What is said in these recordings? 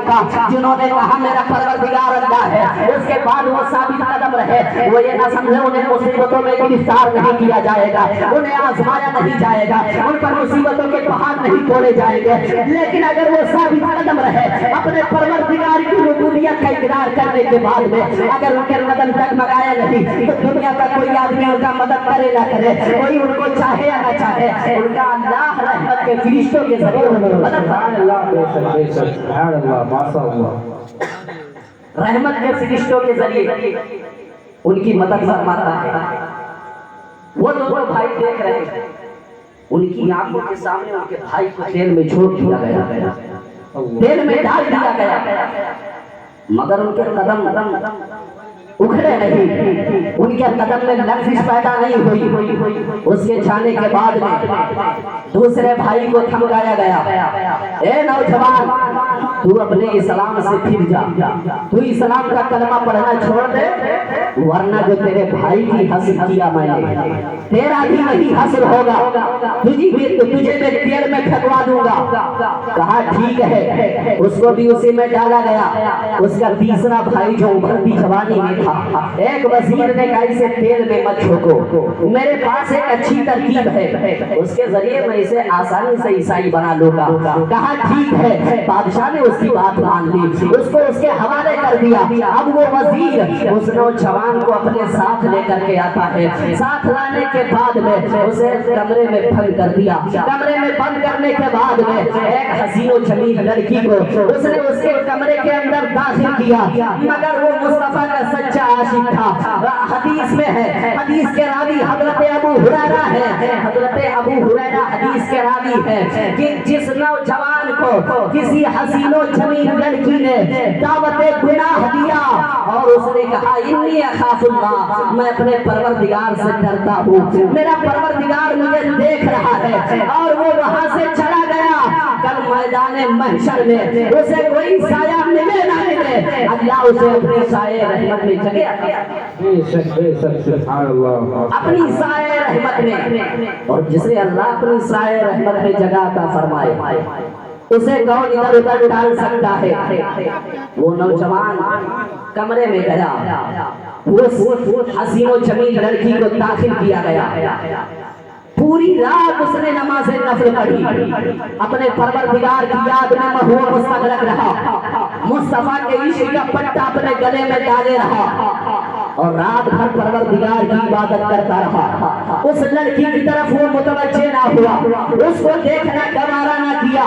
دیکھا جنہوں نے کہا میرا پروردگار اللہ ہے، اس کے بعد وہ ثابت قدم رہے، وہ یہ نہ سمجھے انہیں مصیبتوں میں گرفتار نہیں کیا جائے گا، انہیں آزمایا نہیں جائے گا، ان پر مصیبتوں کے پہاڑ نہیں توڑے جائیں گے، لیکن اگر وہ ثابت قدم رہے اپنے پروردگار کی ربوبیت کا اقرار کرنے کے بعد میں، اگر ان کے قدم ڈگمگایا نہیں تو دنیا کا کوئی آدمی ان کا مدد کرے نہ کرے، کوئی ان کو چاہے یا نہ چاہے، ان کا اللہ رحمت کے فرشتوں کے ذریعے مدد رحمت کے فرشتوں کے ذریعے ان کی مدد فرماتا ہے۔ وہ دونوں بھائی دیکھ رہے ہیں، ان کی آنکھوں کے سامنے ان کے بھائی کو تیل میں جھونک دیا گیا، تیل میں ڈال دیا گیا، مگر ان کے قدم اکھڑے نہیں، ان کے قدم میں لرزش پیدا نہیں ہوئی۔ اس کے جانے کے بعد میں دوسرے بھائی کو دھمکایا گیا، اے نوجوان تو اپنے اسلام سے پھر جا، تو اسلام کا کلمہ پڑھنا چھوڑ دے، ورنہ جو تیرے بھائی کی حسد کیا میں نے تیرا بھی نہیں حسد ہوگا، تجھے میں تیل میں پھینکوا دوں گا۔ کہا ٹھیک ہے، اس کو بھی اسی میں ڈالا گیا۔ اس کا تیسرا بھائی جو ابھرتی جوانی میں تھا، ایک وزیر نے کہا اسے تیل میں مت جھونکو، میرے پاس ایک اچھی ترکیب ہے، اس کے ذریعے میں اسے آسانی سے عیسائی بنا لوں گا۔ کہا ٹھیک ہے، بادشاہ نے اس کی بات مان لی، اس کو اس کے حوالے کر دیا۔ اب وہ وزیر اس نوجوان کو اپنے ساتھ لے کر کے آتا ہے، ساتھ لانے کے بعد میں اسے کمرے میں بند کر دیا۔ کمرے میں بند کرنے کے بعد میں ایک حسین و جمیل لڑکی کو اس نے اس کے کمرے کے اندر داخل کیا، مگر وہ مصطفیٰ کا سچا عاشق تھا۔ حدیث میں ہے، حدیث کے راوی حضرت ابو ہریرہ ہے، حضرت ابو ہریرہ حدیث کے راوی ہے کہ جس نوجوان کو کسی حسین و جمیل لڑکی نے دعوت گناہ دیا اور اس نے کہا انی اخاف اللہ، میں اپنے پروردگار سے ڈرتا ہوں، میرا پروردگار مجھے دیکھ رہا ہے، اور وہ وہاں سے چلا گیا، کل میدان محشر میں اسے کوئی سایہ ملے نہ ملے، اللہ اسے اپنی سایہ رحمت میں جگہ اپنی سایہ رحمت میں، اور جسے اللہ اپنی سایہ رحمت میں جگہ عطا فرمائے اسے کون ادھر ادھر ڈال سکتا ہے۔ وہ نوجوان کمرے میں گیا، اس حسین و جمیل لڑکی کو داخل کیا گیا، پوری رات اس نے نماز نفل پڑھی، اپنے پروردگار کی یاد میں محو مستغرق رہا، مصطفیٰ کے عشق کا پٹا اپنے گلے میں ڈالے رہا، اور رات بھر پروردگار کی عبادت کرتا رہا۔ اس لڑکی کی طرف وہ متوجہ نہ ہوا، اس کو دیکھنا گوارا نہ کیا۔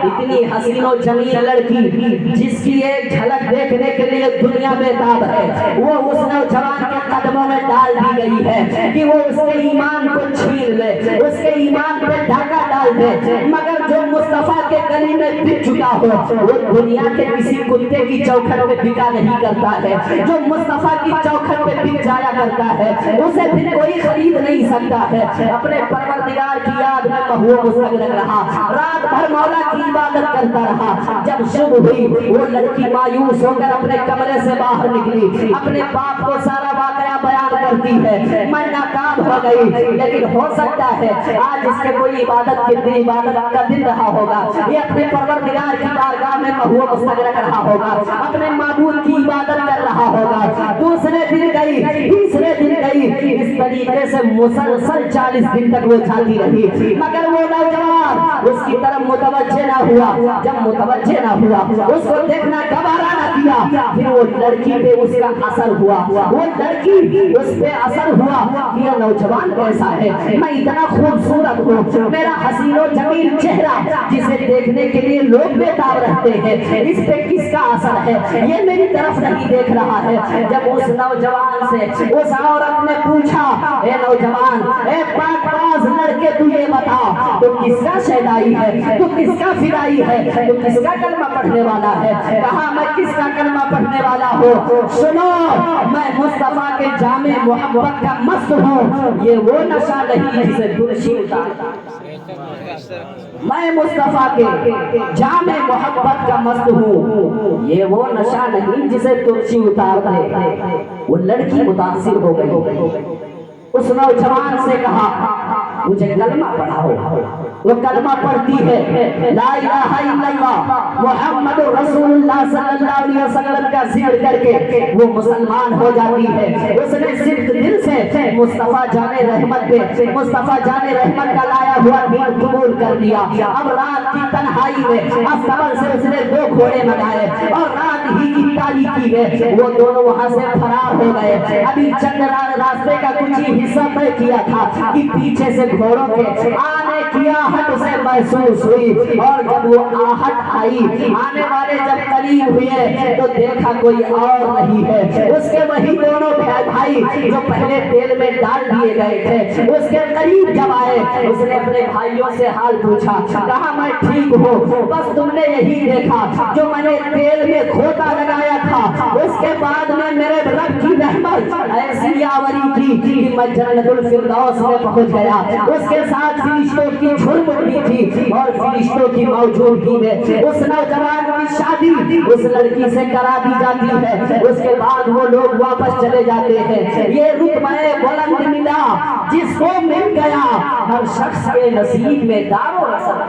اتنی حسین و جمیل لڑکی جس کی ایک جھلک دیکھنے کے لیے دنیا میں تاب ہے، وہ اس نوجوان کے قدموں میں ڈال دی گئی ہے کہ وہ اس کے ایمان کو چھین لے، اس کے ایمان پہ ڈھاکہ ڈال دے، مگر جو مصطفیٰ کے گلی میں بک چکا ہو وہ دنیا کے کسی کتے کی چوکھٹ پہ بکا نہیں کرتا ہے، جو مصطفیٰ کی چوکھٹ پہ بک جایا کرتا ہے اسے پھر کوئی خرید نہیں سکتا ہے۔ اپنے پروردگار کی یاد میں محو مستغرق رہا، رات بھر مولا کی عبادت کرتا رہا۔ جب صبح ہوئی وہ لڑکی مایوس ہو کر اپنے کمرے سے باہر نکلی، اپنے باپ کو سارا واقعہ بیان کرتی ہے، میں ناکام ہو گئی، لیکن ہو سکتا ہے آج اس کے کوئی عبادت کے دن عبادت کا دن رہا ہوگا، یہ اپنے پروردگار کی بارگاہ میں محو مستغرق رہا ہوگا، اپنے معبود کی عبادت کر رہا ہوگا۔ دوسرے دن گئی، تیسرے دن گئی، اس طریقے سے مسلسل 40 دن تک وہ جاتی رہی، مگر وہ نوجوان اس کی طرف متوجہ نہ ہوا۔ جب متوجہ نہ ہوا اس کو دیکھنا گوارا نہ کیا، پھر وہ لڑکی پہ اس کا اثر ہوا، وہ لڑکی اس پہ اثر ہوا کہ یہ نوجوان کیسا ہے، میں اتنا خوبصورت ہوں، میرا حسین و جمیل چہرہ جسے دیکھنے کے لیے لوگ بےتاب رہتے ہیں، اس پہ کس کا اثر ہے، یہ میری طرف نہیں دیکھ رہا ہے۔ جب اس نوجوان سے اس عورت نے پوچھا اے نوجوان، اے پاک باز لڑکے تو یہ بتا تو کس کا شیدائی ہے، تو کس کا فدائی ہے، تو کس کا کلمہ پڑھنے والا ہے؟ کہا میں کس کا کلمہ پڑھنے والا ہوں، سنو میں مصطفیٰ کے جامع محبت کا مست ہوں، یہ وہ نشہ نہیں جسے ترشی اتارتا، میں مصطفیٰ کے جامع محبت کا مست ہوں، یہ وہ نشہ نہیں جسے ترشی اتارتا ہے۔ وہ لڑکی متاثر ہو گئی، اس نوجوان سے کہا مجھے کلمہ پڑھاؤ۔ وہ کلمہ پڑھتی ہے لا الہ الا اللہ محمد رسول اللہ صلی اللہ علیہ وسلم کا ذکر کر کے وہ مسلمان ہو جاتی ہے. اس نے صرف دل سے مصطفیٰ جان رحمت پہ مصطفیٰ جان رحمت کا لایا ہوا دین قبول کر لیا. اب رات کی تنہائی میں استبل سے اس نے 2 گھوڑے منگائے اور رات ہی کی تاریکی میں وہ دونوں وہاں سے فرار ہو گئے. ابھی چند راستے کا کچھ ہی حصہ طے کیا تھا کہ پیچھے سے گھوڑوں کے آنے کی آہٹ اسے محسوس ہوئی اور جب وہ آہٹ آئی آنے والے جب قریب ہوئے تو دیکھا کوئی اور نہیں ہے. اس کے وہی دونوں بھائی جو پہلے تیل میں ڈال دیے گئے تھے اس کے قریب جب آئے اس نے اپنے بھائیوں سے حال پوچھا. کہا میں ٹھیک ہوں بس تم نے یہی دیکھا جو میں نے تیل میں کھوتا لگایا تھا اس کے بعد میں میرے رب کی رحمت ایسی آوری کی کہ میں جنت الفردوس میں پہنچ گیا. اس کے ساتھ فرشتوں کی جھرم اڑی تھی اور فرشتوں کی موجودگی میں اس نوجوان کی شادی اس لڑکی سے کرا دی جاتی ہے. اس کے بعد وہ لوگ واپس چلے جاتے ہیں. یہ رتبہ بلند ملا جس کو مل گیا ہر شخص کے نصیب میں دار و رسم.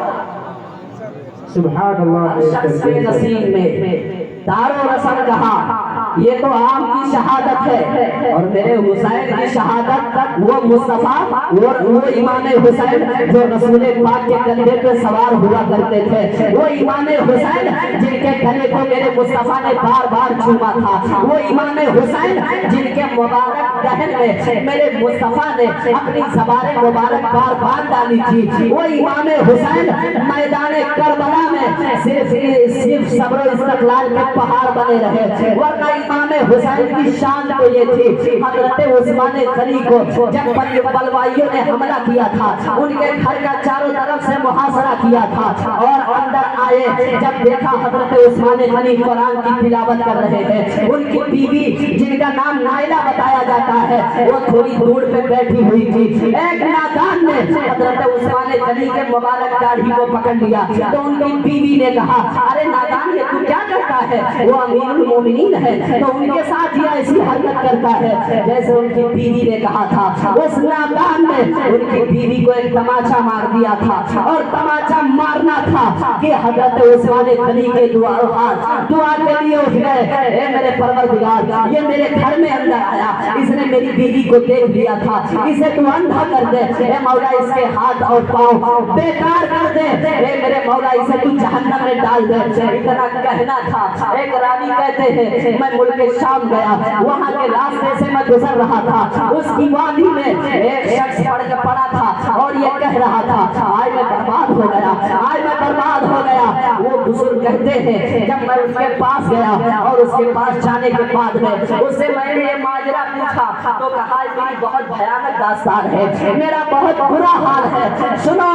سبحان اللہ. ہر شخص کے نصیب میں دار و رسم کہا. یہ تو عام کی شہادت ہے اور میرے حسین کی شہادت وہ مصطفیٰ وہ امام حسین جو رسول پاک کے کندھے پہ سوار ہوا کرتے تھے. وہ امام حسین جن کے گلے کو میرے مصطفیٰ نے بار بار چوما تھا. وہ امام حسین جن کے مبارک دہن میں میرے مصطفیٰ نے اپنی زبان مبارک بار بار ڈالی تھی. وہ امام حسین میدان کربلا میں صرف صبر و استقلال کے پہاڑ بنے رہے. ورنہ امام حسین کی شان تو یہ تھی حضرت عثمان غنی کو جب بلوائیوں نے حملہ کیا تھا ان کے گھر کا چاروں طرف سے محاصرہ کیا تھا اور اندر آئے جب دیکھا حضرت عثمان غنی قرآن کی تلاوت کر رہے ہیں. ان کی بیوی جن کا نام نائلہ بتایا جاتا ہے وہ تھوڑی دور پہ بیٹھی ہوئی تھی. ایک نادان نے حضرت عثمان غنی کے مبارک داڑھی کو پکڑ لیا تو ان کی بیوی نے کہا ارے نادان یہ تو کیا کرتا ہے؟ وہ امیر المومنین ہے تو ان کے ساتھ یہ ایسی حرکت کرتا ہے جیسے ان کی بیوی نے کہا تھا. اس نادان نے ان کی بیوی کو ایک تماچا مار دیا تھا اور تماچا مارنا تھا کہ حضرت عثمان غنی کے دعا کے لیے اٹھ گئے. اے میرے پروردگار یہ میرے گھر میں اندر آیا اس نے میری بیوی کو دیکھ لیا تھا اسے تو اندھا کر دے. اے مولا اس کے ہاتھ اور پاؤں بیکار کر دے. اے میرے مولا اسے تو جہنم میں ڈال دے. اتنا کہنا تھا. ایک راوی کہتے ہیں میں ملک شام گیا وہاں کے راستے سے میں گزر رہا تھا اس کی وادی میں ایک شخص پڑا تھا اور یہ کہہ رہا تھا آج میں برباد ہو گیا آج میں برباد ہو گیا. وہ بزرگ کہتے ہیں جب میں اس کے پاس گیا اور اس کے پاس جانے کے بعد میں اس سے میں نے یہ ماجرا پوچھا تو کہا میری بہت بھیانک داستان ہے میرا بہت برا حال ہے. سنو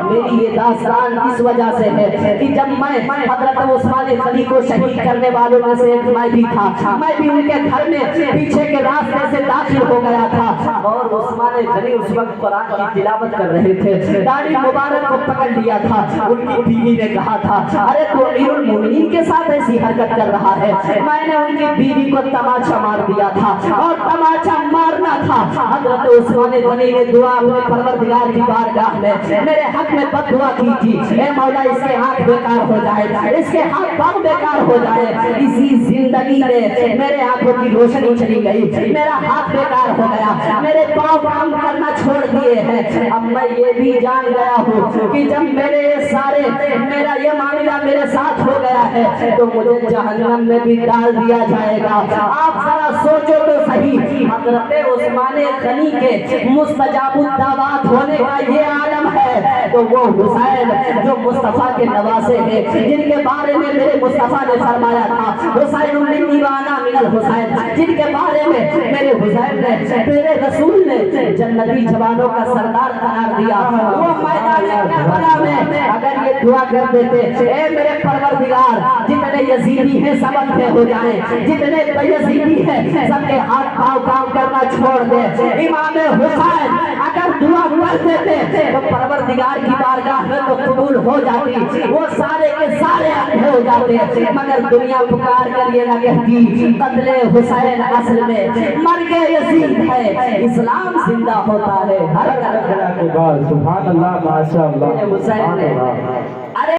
میری یہ داستان اس وجہ سے ہے کہ جب میں حضرت عثمان غنی کو شہید کرنے والوں میں سے ایک میں بھی تھا. میں بھی ان کے گھر میں پیچھے کے راستے سے داخل ہو گیا تھا اور عثمان غنی اس وقت قرآن کی تلاوت کر رہے تھے. داڑھی مبارک کو پکڑ لیا تھا. ان کی بیوی نے کہا تھا ارے تو امیر المومنین کے ساتھ ایسی حرکت کر رہا ہے. میں نے ان کی بیوی کو تماچا مار دیا تھا اور تماچا مارنا تھا. حضرت عثمان غنی نے دعا اپنے پروردگار کی بارگاہ میں میرے حق میں بد دعا کی تھی. اے مولا اس کے ہاتھ بیکار ہو جائے اس کے ہاتھ پاؤں بیکار ہو جائے. اسی زندگی میں میرے آنکھوں کی روشنی چلی گئی میرا ہاتھ بیکار ہو گیا میرے پاؤں کام کرنا چھوڑ دیے ہیں. اب میں یہ بھی جان گیا ہوں کہ جب میرا یہ معاملہ میرے ساتھ ہو گیا ہے تو مجھے جہنم میں بھی ڈال دیا جائے گا. آپ ذرا سوچو تو صحیح حضرت عثمان غنی کے مستجاب الدعوات ہونے کا یہ عالم ہے تو وہ حسین جو مصطفیٰ کے نواسے ہیں جن کے بارے میں میرے مصطفیٰ نے فرمایا تھا حسین منی وانا من الحسین جن کے بارے میں میرے حسین نے میرے رسول نے جنتی جوانوں کا سردار قرار دیا. وہ میدان کربلا میں اگر یہ دعا کر دیتے اے میرے پروردگار جتنے یزیدی ہیں سب اندھے ہو جائیں جتنے یزیدی ہیں سب کے ہاتھ پاؤں کام کرنا چھوڑ دے. امام حسین اگر دعا کر دیتے تو پروردگار کی بارگاہ میں تو قبول ہو جاتی. وہ سارے کے سارے اندھے ہو جاتے، مگر دنیا پکار کر یہ نہ کہتی قتل حسین اصل میں مرگ یزید ہے، اسلام زندہ ہوتا ہے ہر سبحان اللہ، ماشاء اللہ، حسین نے